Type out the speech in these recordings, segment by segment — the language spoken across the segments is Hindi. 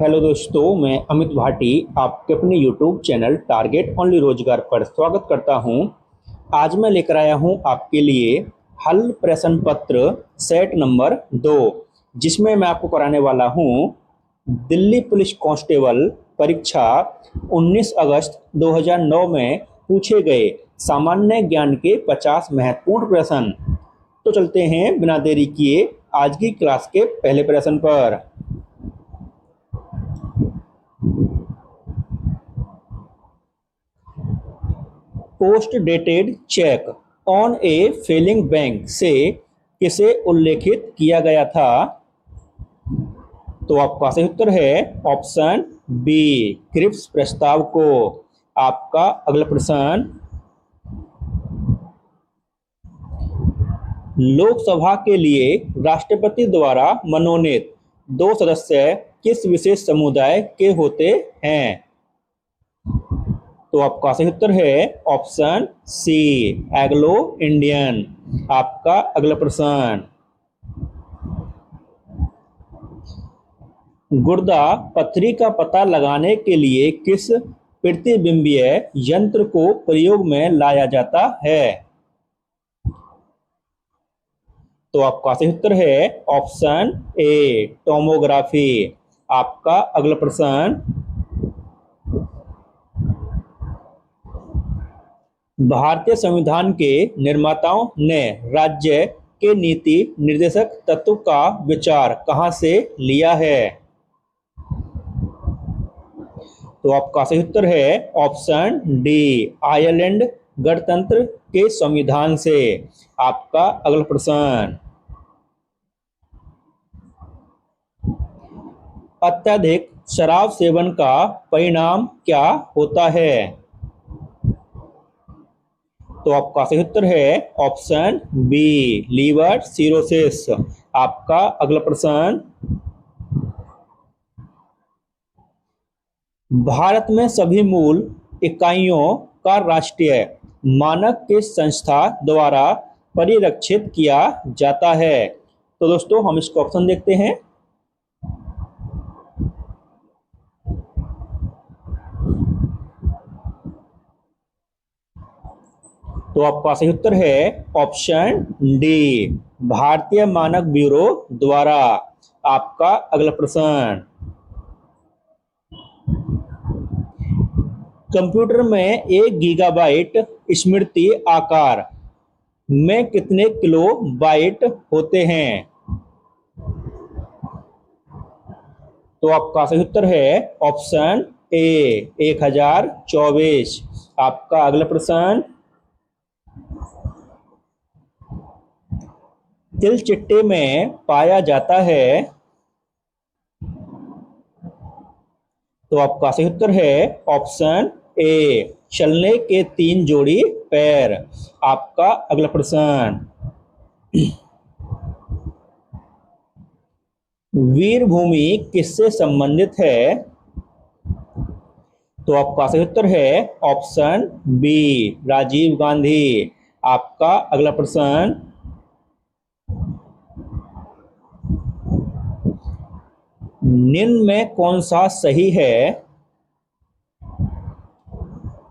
हेलो दोस्तों, मैं अमित भाटी आपके अपने यूट्यूब चैनल टारगेट ओनली रोजगार पर स्वागत करता हूं। आज मैं लेकर आया हूं आपके लिए हल प्रश्न पत्र सेट नंबर 2, जिसमें मैं आपको कराने वाला हूं दिल्ली पुलिस कांस्टेबल परीक्षा 19 अगस्त 2009 में पूछे गए सामान्य ज्ञान के 50 महत्वपूर्ण प्रश्न। तो चलते हैं बिना देरी किए आज की क्लास के पहले प्रश्न पर। Post dated cheque on a failing bank से किसे उल्लेखित किया गया था? तो आपका सही उत्तर है ऑप्शन बी, क्रिप्स प्रस्ताव को। आपका अगला प्रश्न, लोकसभा के लिए राष्ट्रपति द्वारा मनोनीत 2 सदस्य किस विशेष समुदाय के होते हैं? तो आपका सही उत्तर है ऑप्शन सी, एग्लो इंडियन। आपका अगला प्रश्न, गुर्दा पथरी का पता लगाने के लिए किस प्रतिबिंबीय यंत्र को प्रयोग में लाया जाता है? तो आपका सही उत्तर है ऑप्शन ए, टोमोग्राफी। आपका अगला प्रश्न, भारतीय संविधान के निर्माताओं ने राज्य के नीति निर्देशक तत्व का विचार कहां से लिया है? तो आपका सही उत्तर है ऑप्शन डी, आयरलैंड गणतंत्र के संविधान से। आपका अगला प्रश्न, अत्यधिक शराब सेवन का परिणाम क्या होता है? तो आपका सही उत्तर है ऑप्शन बी, लीवर सिरोसिस। आपका अगला प्रश्न, भारत में सभी मूल इकाइयों का राष्ट्रीय मानक किस संस्था द्वारा परिरक्षित किया जाता है? तो दोस्तों हम इसको ऑप्शन देखते हैं। तो आपका सही उत्तर है ऑप्शन डी, भारतीय मानक ब्यूरो द्वारा। आपका अगला प्रश्न, कंप्यूटर में 1 गीगाबाइट स्मृति आकार में कितने किलो बाइट होते हैं? तो आपका सही उत्तर है ऑप्शन ए, 1024। आपका अगला प्रश्न, तिलचिट्टे में पाया जाता है? तो आपका सही उत्तर है ऑप्शन ए, चलने के 3 जोड़ी पैर। आपका अगला प्रश्न, वीरभूमि किससे संबंधित है? तो आपका सही उत्तर है ऑप्शन बी, राजीव गांधी। आपका अगला प्रश्न, निम्न में कौन सा सही है?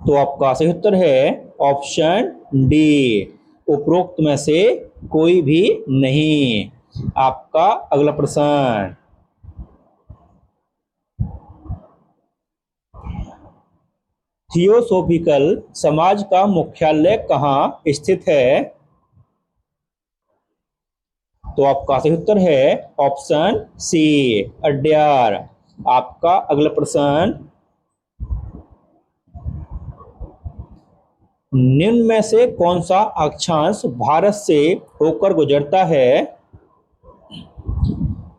तो आपका सही उत्तर है ऑप्शन डी, उपरोक्त में से कोई भी नहीं। आपका अगला प्रश्न, थियोसोफिकल समाज का मुख्यालय कहाँ स्थित है? तो आपका सही उत्तर है ऑप्शन सी, अड्यार। आपका अगला प्रश्न, निम्न में से कौन सा अक्षांश भारत से होकर गुजरता है?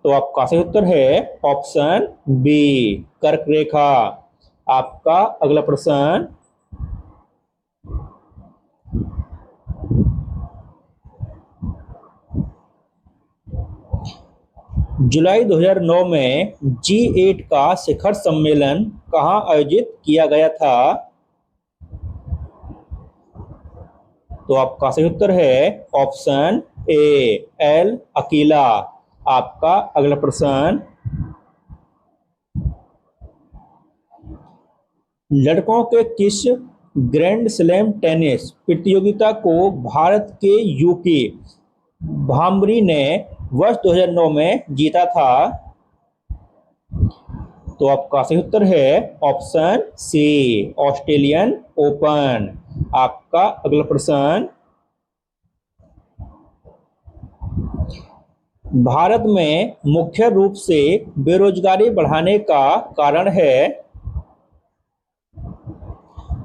तो आपका सही उत्तर है ऑप्शन बी, कर्क रेखा। आपका अगला प्रश्न, जुलाई 2009 में G8 का शिखर सम्मेलन कहां आयोजित किया गया था? तो आपका सही उत्तर है ऑप्शन ए, एल अकीला। आपका अगला प्रश्न, लड़कों के किस ग्रैंड स्लैम टेनिस प्रतियोगिता को भारत के यूकी भांबरी ने वर्ष 2009 में जीता था? तो आपका सही उत्तर है ऑप्शन सी, ऑस्ट्रेलियन ओपन। आपका अगला प्रश्न, भारत में मुख्य रूप से बेरोजगारी बढ़ाने का कारण है?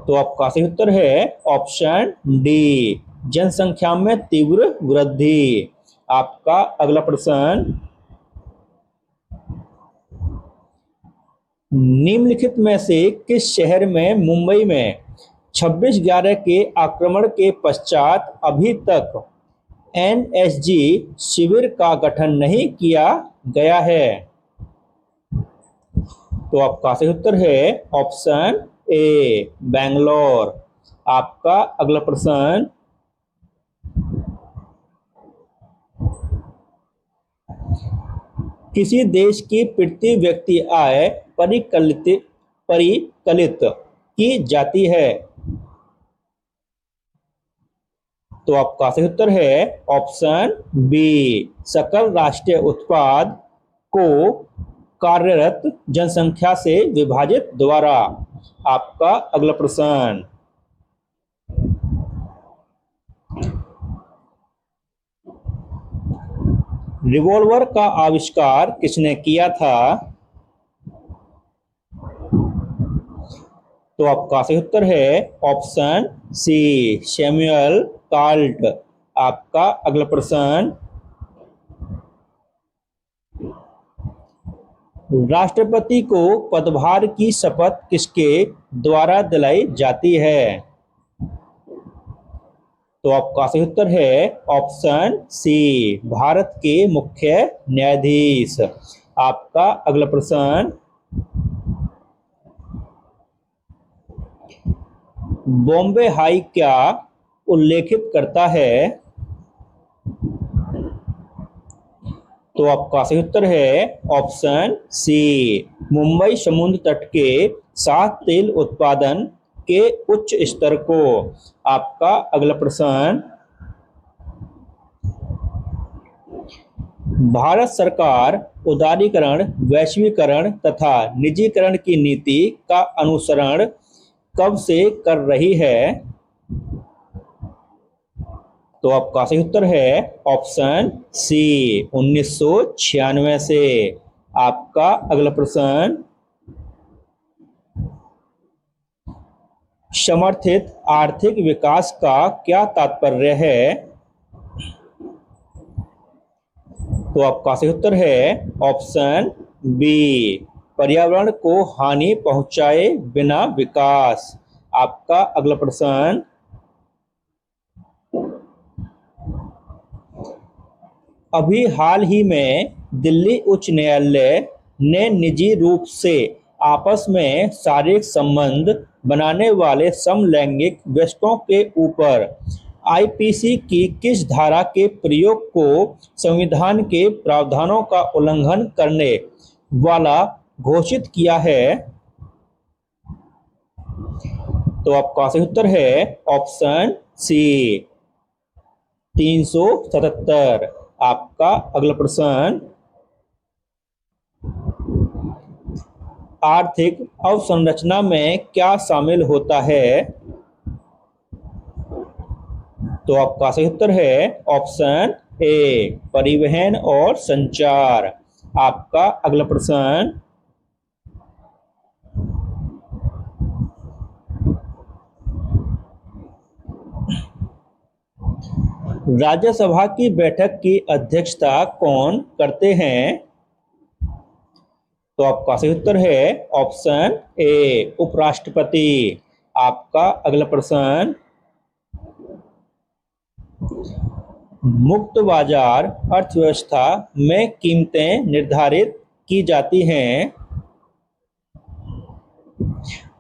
तो आपका सही उत्तर है ऑप्शन डी, जनसंख्या में तीव्र वृद्धि। आपका अगला प्रश्न, निम्नलिखित में से किस शहर में मुंबई में 26/11 के आक्रमण के पश्चात अभी तक एनएसजी शिविर का गठन नहीं किया गया है? तो आपका सही उत्तर है ऑप्शन ए, बेंगलोर। आपका अगला प्रश्न, किसी देश की प्रति व्यक्ति आय परिकलित की जाती है? तो आपका सही उत्तर है ऑप्शन बी, सकल राष्ट्रीय उत्पाद को कार्यरत जनसंख्या से विभाजित द्वारा। आपका अगला प्रश्न, रिवॉल्वर का आविष्कार किसने किया था? तो आपका सही उत्तर है ऑप्शन सी, सैमुअल कार्ट। आपका अगला प्रश्न, राष्ट्रपति को पदभार की शपथ किसके द्वारा दिलाई जाती है? तो आपका सही उत्तर है ऑप्शन सी, भारत के मुख्य न्यायाधीश। आपका अगला प्रश्न, बॉम्बे हाई क्या उल्लेखित करता है? तो आपका सही उत्तर है ऑप्शन सी, मुंबई समुद्र तट के साथ तेल उत्पादन के उच्च स्तर को। आपका अगला प्रश्न, भारत सरकार उदारीकरण, वैश्वीकरण तथा निजीकरण की नीति का अनुसरण कब से कर रही है? तो आपका सही उत्तर है ऑप्शन सी, 1996 से। आपका अगला प्रश्न, समर्थित आर्थिक विकास का क्या तात्पर्य है? तो आपका सही उत्तर है ऑप्शन बी, पर्यावरण को हानि पहुंचाए बिना विकास। आपका अगला प्रश्न, अभी हाल ही में दिल्ली उच्च न्यायालय ने निजी रूप से आपस में शारीरिक संबंध बनाने वाले समलैंगिक वयस्कों के ऊपर आईपीसी की किस धारा के प्रयोग को संविधान के प्रावधानों का उल्लंघन करने वाला घोषित किया है? तो आपका सही उत्तर है ऑप्शन सी, 377। आपका अगला प्रश्न, आर्थिक अवसंरचना में क्या शामिल होता है? तो आपका सही उत्तर है ऑप्शन ए, परिवहन और संचार। आपका अगला प्रश्न, राज्यसभा की बैठक की अध्यक्षता कौन करते हैं? तो आपका सही उत्तर है ऑप्शन ए, उपराष्ट्रपति। आपका अगला प्रश्न, मुक्त बाजार अर्थव्यवस्था में कीमतें निर्धारित की जाती हैं?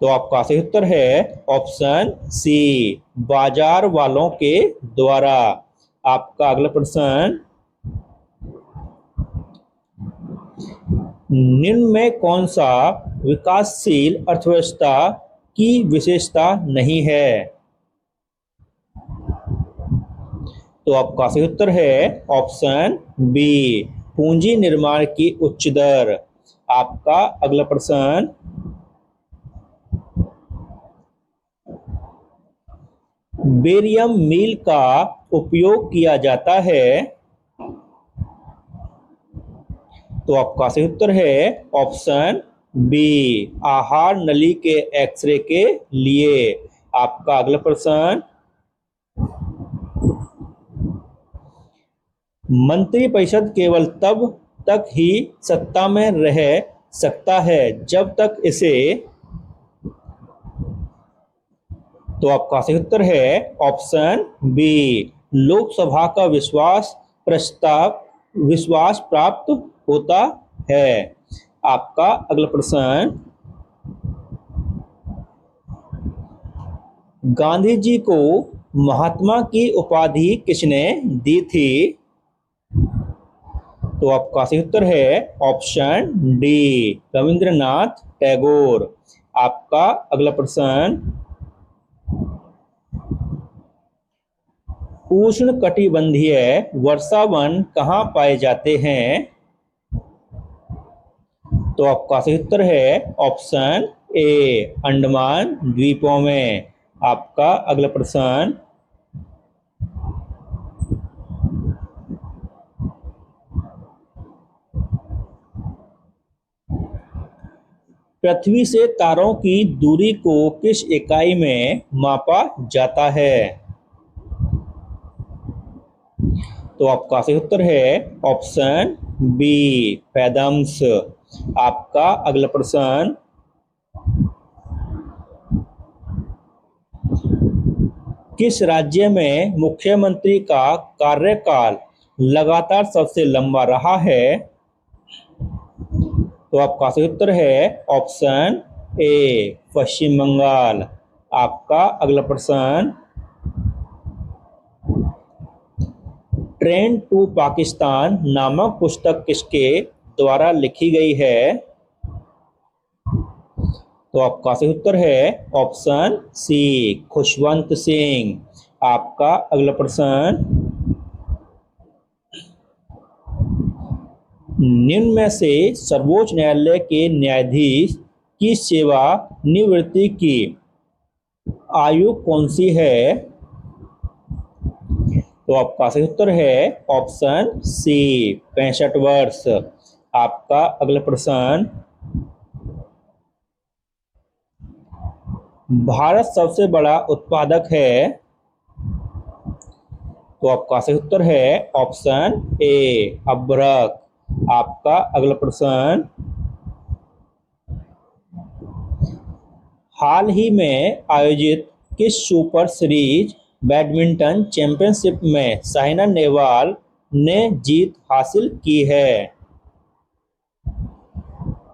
तो आपका सही उत्तर है ऑप्शन सी, बाजार वालों के द्वारा। आपका अगला प्रश्न, निम्न में कौन सा विकासशील अर्थव्यवस्था की विशेषता नहीं है। तो आपका सही उत्तर है ऑप्शन बी, पूंजी निर्माण की उच्च दर। आपका अगला प्रश्न, बेरियम मील का उपयोग किया जाता है। तो आपका सही उत्तर है ऑप्शन बी, आहार नली के एक्सरे के लिए। आपका अगला प्रश्न, मंत्रिपरिषद केवल तब तक ही सत्ता में रह सकता है जब तक इसे। तो आपका सही उत्तर है ऑप्शन बी, लोकसभा का विश्वास प्राप्त होता है। आपका अगला प्रश्न, गांधी जी को महात्मा की उपाधि किसने दी थी? तो आपका सही उत्तर है ऑप्शन डी, रविंद्रनाथ टैगोर। आपका अगला प्रश्न, उष्णकटिबंधीय वर्षावन कहाँ पाए जाते हैं? तो आपका सही उत्तर है ऑप्शन ए, अंडमान द्वीपों में। आपका अगला प्रश्न, पृथ्वी से तारों की दूरी को किस इकाई में मापा जाता है? तो आपका सही उत्तर है ऑप्शन बी, फैदम्स। आपका अगला प्रश्न, किस राज्य में मुख्यमंत्री का कार्यकाल लगातार सबसे लंबा रहा है? तो आपका सही उत्तर है ऑप्शन ए, पश्चिम बंगाल। आपका अगला प्रश्न, ट्रेन टू पाकिस्तान नामक पुस्तक किसके द्वारा लिखी गई है? तो आपका सही उत्तर है ऑप्शन सी, खुशवंत सिंह। आपका अगला प्रश्न, निम्न में से सर्वोच्च न्यायालय के न्यायाधीश की सेवा निवृत्ति की आयु कौन सी है? तो आपका सही उत्तर है ऑप्शन सी, 65 वर्ष। आपका अगला प्रश्न, भारत सबसे बड़ा उत्पादक है। तो आपका सही उत्तर है ऑप्शन ए, अभ्रक। आपका अगला प्रश्न, हाल ही में आयोजित किस सुपर सीरीज बैडमिंटन चैंपियनशिप में साइना नेहवाल ने जीत हासिल की है?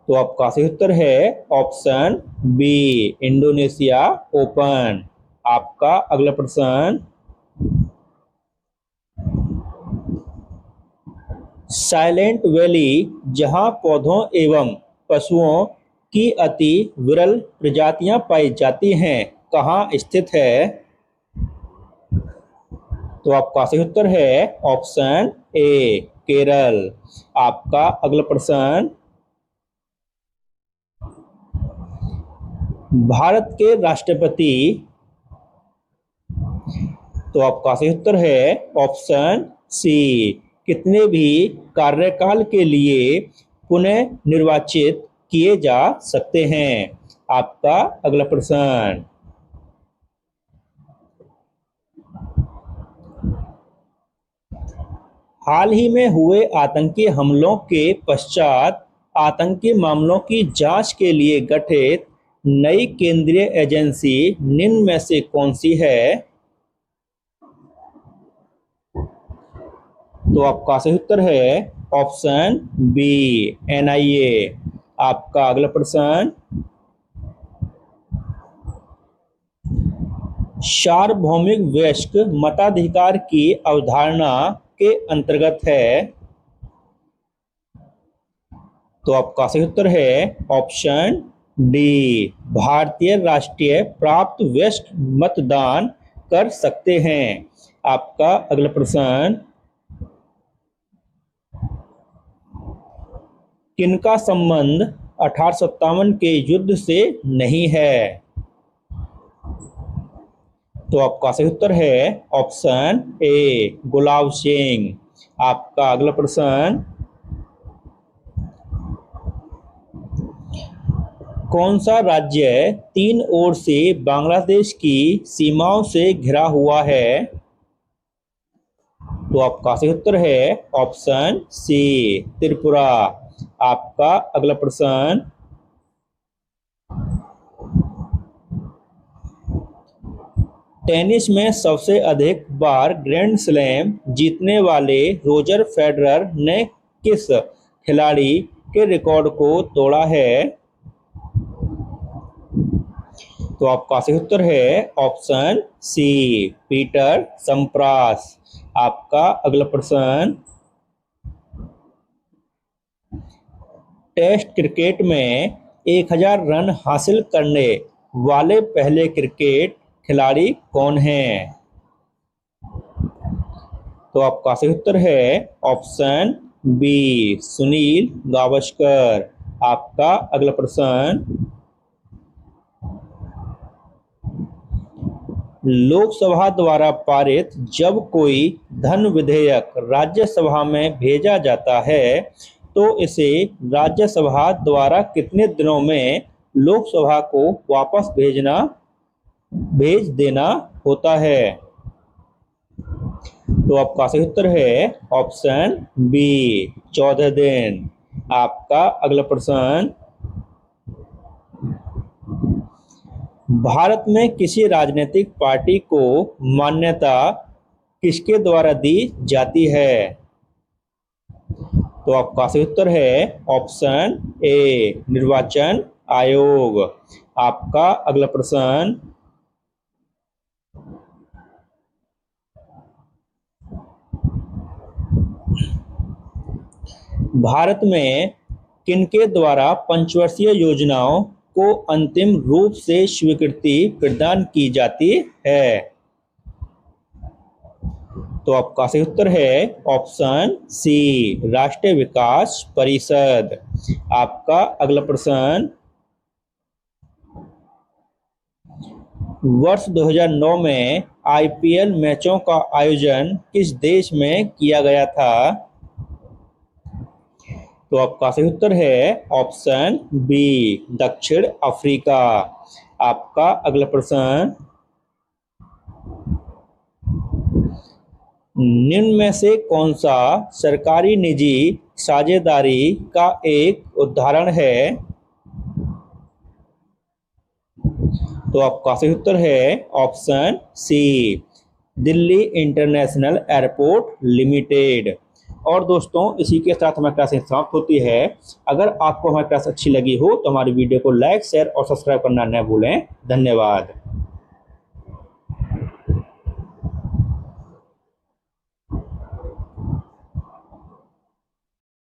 तो आपका सही उत्तर है ऑप्शन बी, इंडोनेशिया ओपन। आपका अगला प्रश्न, साइलेंट वैली जहां पौधों एवं पशुओं की अति विरल प्रजातियां पाई जाती हैं, कहाँ स्थित है? तो आपका सही उत्तर है ऑप्शन ए, केरल। आपका अगला प्रश्न, भारत के राष्ट्रपति। तो आपका सही उत्तर है ऑप्शन सी, कितने भी कार्यकाल के लिए पुनः निर्वाचित किए जा सकते हैं। आपका अगला प्रश्न, हाल ही में हुए आतंकी हमलों के पश्चात आतंकी मामलों की जांच के लिए गठित नई केंद्रीय एजेंसी निम्न में से कौन सी है? तो आपका सही उत्तर है ऑप्शन बी, एनआईए। आपका अगला प्रश्न, सार्वभौमिक वयस्क मताधिकार की अवधारणा के अंतर्गत है? तो आपका सही उत्तर है ऑप्शन डी भारतीय राष्ट्रीय प्राप्त वयस्क मतदान कर सकते हैं। आपका अगला प्रश्न, किनका संबंध 1857 के युद्ध से नहीं है? तो आपका सही उत्तर है ऑप्शन ए गुलाब सिंह। आपका अगला प्रश्न, कौन सा राज्य तीन ओर से बांग्लादेश की सीमाओं से घिरा हुआ है? तो आपका सही उत्तर है ऑप्शन सी त्रिपुरा। आपका अगला प्रश्न, टेनिस में सबसे अधिक बार ग्रैंड स्लैम जीतने वाले रोजर फेडरर ने किस खिलाड़ी के रिकॉर्ड को तोड़ा है? तो आपका सही उत्तर है ऑप्शन सी पीटर संप्रास। आपका अगला प्रश्न, टेस्ट क्रिकेट में 1000 रन हासिल करने वाले पहले क्रिकेट खिलाड़ी कौन हैं? तो आपका सही उत्तर है ऑप्शन बी सुनील गावस्कर। आपका अगला प्रश्न, लोकसभा द्वारा पारित जब कोई धन विधेयक राज्यसभा में भेजा जाता है तो इसे राज्यसभा द्वारा कितने दिनों में लोकसभा को वापस भेज देना होता है? तो आपका सही उत्तर है ऑप्शन बी 14 दिन। आपका अगला प्रश्न, भारत में किसी राजनीतिक पार्टी को मान्यता किसके द्वारा दी जाती है? तो आपका सही उत्तर है ऑप्शन ए निर्वाचन आयोग। आपका अगला प्रश्न, भारत में किनके द्वारा पंचवर्षीय योजनाओं को अंतिम रूप से स्वीकृति प्रदान की जाती है? तो आपका सही उत्तर है ऑप्शन सी राष्ट्रीय विकास परिषद। आपका अगला प्रश्न, वर्ष 2009 में आईपीएल मैचों का आयोजन किस देश में किया गया था? तो आपका सही उत्तर है ऑप्शन बी दक्षिण अफ्रीका। आपका अगला प्रश्न, निम्न में से कौन सा सरकारी निजी साझेदारी का एक उदाहरण है? तो आपका सही उत्तर है option C Delhi international airport limited. और दोस्तों इसी के साथ हमारी क्लास समाप्त होती है। अगर आपको हमारी क्लास अच्छी लगी हो तो हमारी वीडियो को लाइक शेयर और सब्सक्राइब करना न भूलें। धन्यवाद।